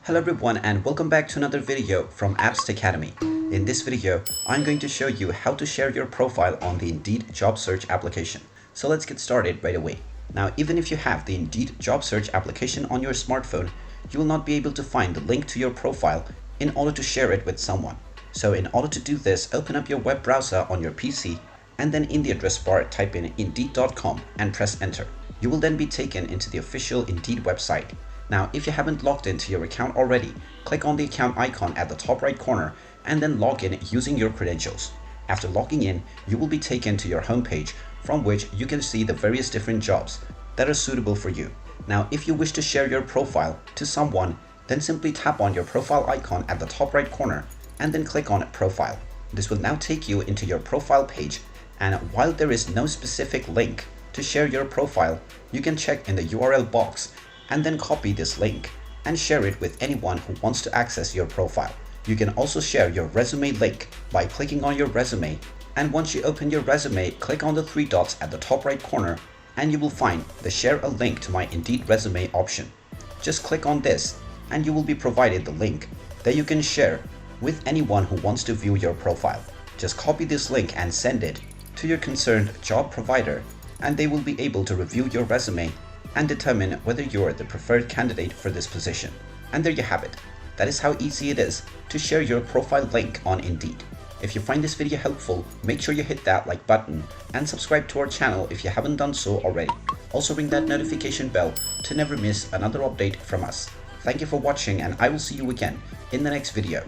Hello everyone and welcome back to another video from Appst Academy. In this video, I'm going to show you how to share your profile on the Indeed job search application. So let's get started right away. Now, even if you have the Indeed job search application on your smartphone, you will not be able to find the link to your profile in order to share it with someone. So in order to do this, open up your web browser on your PC and then in the address bar type in indeed.com and press enter. You will then be taken into the official Indeed website. Now, if you haven't logged into your account already, click on the account icon at the top right corner and then log in using your credentials. After logging in, you will be taken to your homepage from which you can see the various different jobs that are suitable for you. Now, if you wish to share your profile to someone, then simply tap on your profile icon at the top right corner and then click on Profile. This will now take you into your profile page, and while there is no specific link to share your profile, you can check in the URL box and then copy this link and share it with anyone who wants to access your profile. You can also share your resume link by clicking on your resume, and once you open your resume, click on the three dots at the top right corner and you will find the share a link to my Indeed resume option. Just click on this and you will be provided the link that you can share with anyone who wants to view your profile. Just copy this link and send it to your concerned job provider, and they will be able to review your resume and determine whether you're the preferred candidate for this position. And there you have it. That is how easy it is to share your profile link on Indeed. If you find this video helpful, make sure you hit that like button and subscribe to our channel if you haven't done so already. Also ring that notification bell to never miss another update from us. Thank you for watching, and I will see you again in the next video.